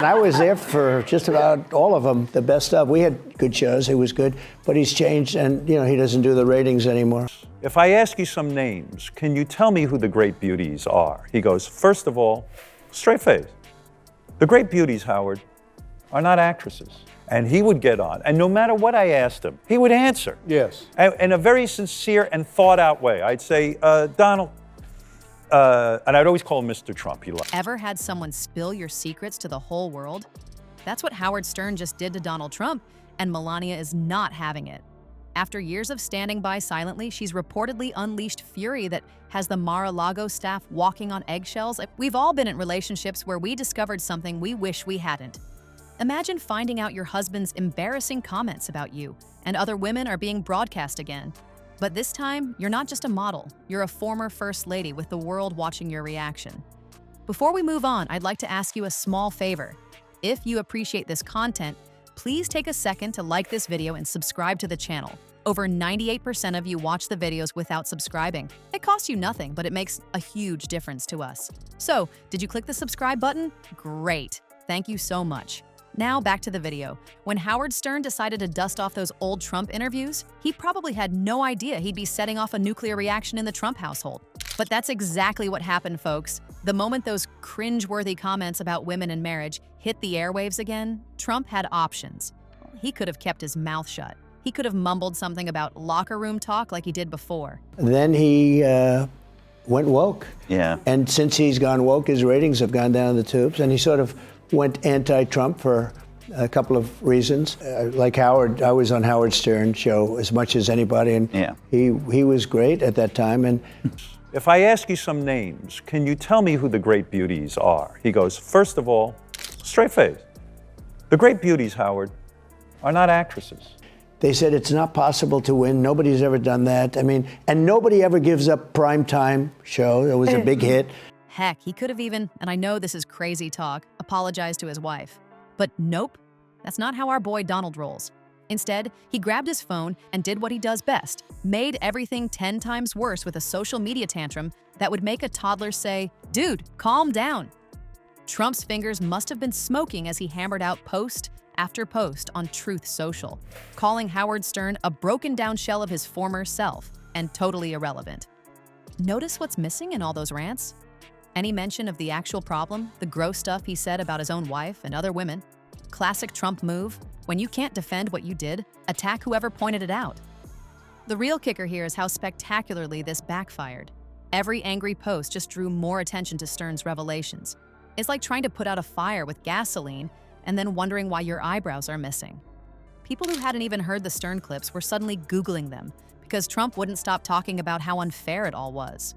I was there for just about all of them, the best of. We had good shows, it was good, but he's changed and, he doesn't do the ratings anymore. If I ask you some names, can you tell me who the great beauties are? He goes, first of all, straight face. The great beauties, Howard, are not actresses. And he would get on, and no matter what I asked him, he would answer. Yes. In a very sincere and thought out way. I'd say, Donald, and I'd always call him Mr. Trump. He loved. Ever had someone spill your secrets to the whole world? That's what Howard Stern just did to Donald Trump, and Melania is not having it. After years of standing by silently, she's reportedly unleashed fury that has the Mar-a-Lago staff walking on eggshells. We've all been in relationships where we discovered something we wish we hadn't. Imagine finding out your husband's embarrassing comments about you, and other women are being broadcast again. But this time, you're not just a model, you're a former First Lady with the world watching your reaction. Before we move on, I'd like to ask you a small favor. If you appreciate this content, please take a second to like this video and subscribe to the channel. Over 98% of you watch the videos without subscribing. It costs you nothing, but it makes a huge difference to us. So, did you click the subscribe button? Great. Thank you so much. Now back to the video. When Howard Stern decided to dust off those old Trump interviews, he probably had no idea he'd be setting off a nuclear reaction in the Trump household. But that's exactly what happened, folks. The moment those cringe-worthy comments about women and marriage hit the airwaves again, Trump had options. He could have kept his mouth shut. He could have mumbled something about locker room talk like he did before. Then he went woke. Yeah. And since he's gone woke, his ratings have gone down the tubes, and he sort of went anti-Trump for a couple of reasons. Like Howard, I was on Howard Stern's show as much as anybody, and he was great at that time. And if I ask you some names, can you tell me who the great beauties are? He goes, first of all, straight face. The great beauties, Howard, are not actresses. They said it's not possible to win. Nobody's ever done that. I mean, and nobody ever gives up primetime show. It was a big hit. Heck, he could have even, and I know this is crazy talk, apologized to his wife. But nope, that's not how our boy Donald rolls. Instead, he grabbed his phone and did what he does best, made everything 10 times worse with a social media tantrum that would make a toddler say, "Dude, calm down." Trump's fingers must have been smoking as he hammered out post after post on Truth Social, calling Howard Stern a broken-down shell of his former self and totally irrelevant. Notice what's missing in all those rants? Any mention of the actual problem, the gross stuff he said about his own wife and other women. Classic Trump move. When you can't defend what you did, attack whoever pointed it out. The real kicker here is how spectacularly this backfired. Every angry post just drew more attention to Stern's revelations. It's like trying to put out a fire with gasoline and then wondering why your eyebrows are missing. People who hadn't even heard the Stern clips were suddenly Googling them because Trump wouldn't stop talking about how unfair it all was.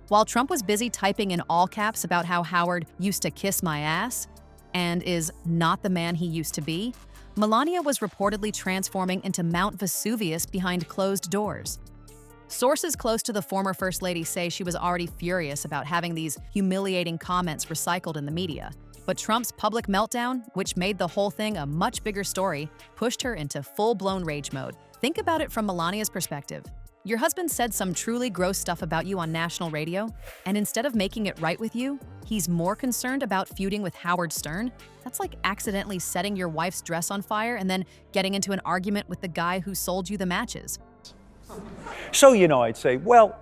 While Trump was busy typing in all caps about how Howard used to kiss my ass and is not the man he used to be, Melania was reportedly transforming into Mount Vesuvius behind closed doors. Sources close to the former First Lady say she was already furious about having these humiliating comments recycled in the media. But Trump's public meltdown, which made the whole thing a much bigger story, pushed her into full-blown rage mode. Think about it from Melania's perspective. Your husband said some truly gross stuff about you on national radio, and instead of making it right with you, he's more concerned about feuding with Howard Stern? That's like accidentally setting your wife's dress on fire and then getting into an argument with the guy who sold you the matches. So, I'd say, well,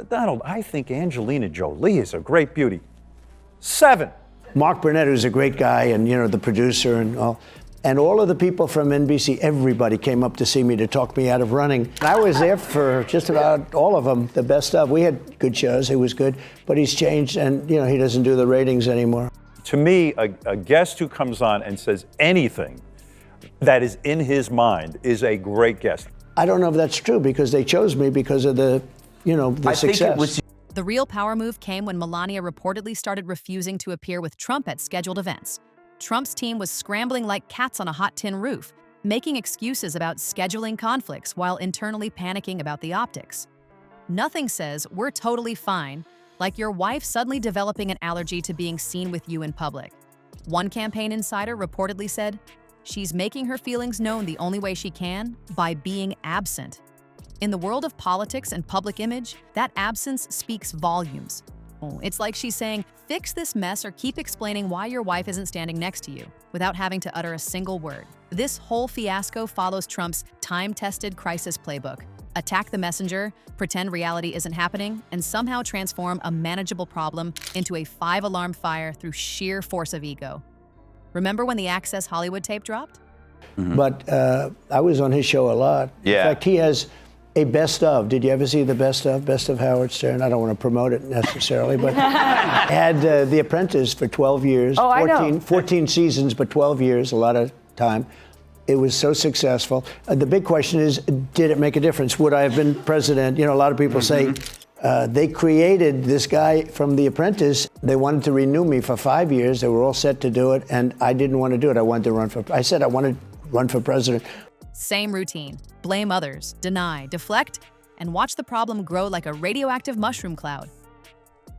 Donald, I think Angelina Jolie is a great beauty. 7. Mark Burnett, who's a great guy, and, the producer and all. And all of the people from NBC, everybody came up to see me to talk me out of running. I was there for just about all of them, the best of. We had good shows, it was good, but he's changed and, he doesn't do the ratings anymore. To me, a guest who comes on and says anything that is in his mind is a great guest. I don't know if that's true because they chose me because of the success. The real power move came when Melania reportedly started refusing to appear with Trump at scheduled events. Trump's team was scrambling like cats on a hot tin roof, making excuses about scheduling conflicts while internally panicking about the optics. Nothing says, "We're totally fine," like your wife suddenly developing an allergy to being seen with you in public. One campaign insider reportedly said, "She's making her feelings known the only way she can, by being absent." In the world of politics and public image, that absence speaks volumes. It's like she's saying, fix this mess or keep explaining why your wife isn't standing next to you, without having to utter a single word. This whole fiasco follows Trump's time-tested crisis playbook. Attack the messenger, pretend reality isn't happening, and somehow transform a manageable problem into a 5-alarm fire through sheer force of ego. Remember when the Access Hollywood tape dropped? But I was on his show a lot. Yeah. In fact, he has a best of. Did you ever see the best of Howard Stern? I don't want to promote it necessarily, but had The Apprentice for 12 years. Oh, I know. 14 seasons, but 12 years, a lot of time. It was so successful. The big question is, did it make a difference? Would I have been president? You know, a lot of people say they created this guy from The Apprentice. They wanted to renew me for 5 years. They were all set to do it, and I didn't want to do it. I said I wanted to run for president. Same routine. Blame others, deny, deflect, and watch the problem grow like a radioactive mushroom cloud.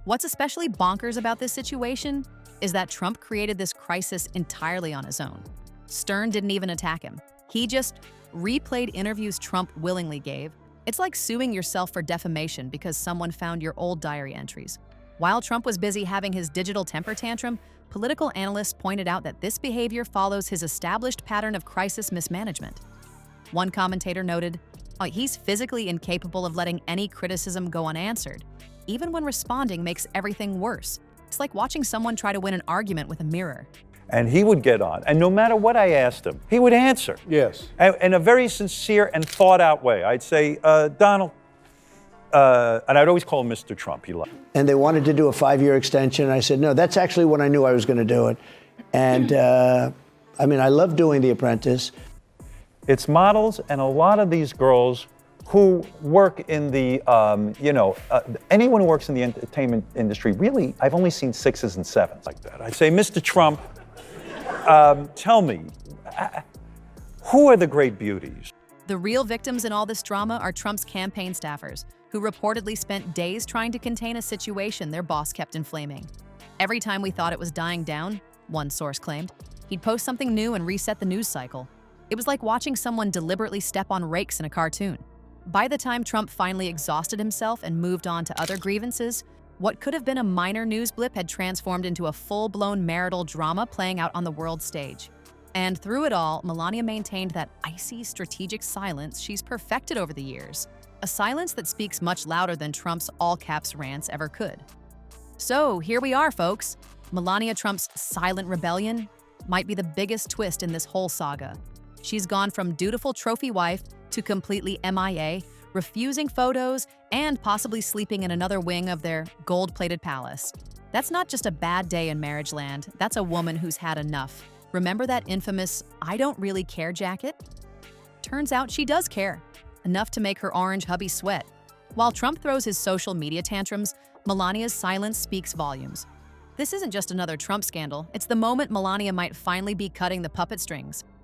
What's especially bonkers about this situation is that Trump created this crisis entirely on his own. Stern didn't even attack him. He just replayed interviews Trump willingly gave. It's like suing yourself for defamation because someone found your old diary entries. While Trump was busy having his digital temper tantrum, political analysts pointed out that this behavior follows his established pattern of crisis mismanagement. One commentator noted, he's physically incapable of letting any criticism go unanswered. Even when responding makes everything worse. It's like watching someone try to win an argument with a mirror. And he would get on, and no matter what I asked him, he would answer. Yes. In a very sincere and thought-out way. I'd say, Donald, and I'd always call him Mr. Trump. He loved it. And they wanted to do a 5-year extension. And I said, no, that's actually when I knew I was going to do it. And I love doing The Apprentice. It's models and a lot of these girls who work in the, anyone who works in the entertainment industry, really, I've only seen 6s and 7s like that. I'd say, Mr. Trump, tell me, who are the great beauties? The real victims in all this drama are Trump's campaign staffers, who reportedly spent days trying to contain a situation their boss kept inflaming. Every time we thought it was dying down, one source claimed, he'd post something new and reset the news cycle. It was like watching someone deliberately step on rakes in a cartoon. By the time Trump finally exhausted himself and moved on to other grievances, what could have been a minor news blip had transformed into a full-blown marital drama playing out on the world stage. And through it all, Melania maintained that icy, strategic silence she's perfected over the years. A silence that speaks much louder than Trump's all-caps rants ever could. So here we are, folks. Melania Trump's silent rebellion might be the biggest twist in this whole saga. She's gone from dutiful trophy wife to completely MIA, refusing photos, and possibly sleeping in another wing of their gold-plated palace. That's not just a bad day in marriage land, that's a woman who's had enough. Remember that infamous "I don't really care" jacket? Turns out she does care, enough to make her orange hubby sweat. While Trump throws his social media tantrums, Melania's silence speaks volumes. This isn't just another Trump scandal, it's the moment Melania might finally be cutting the puppet strings.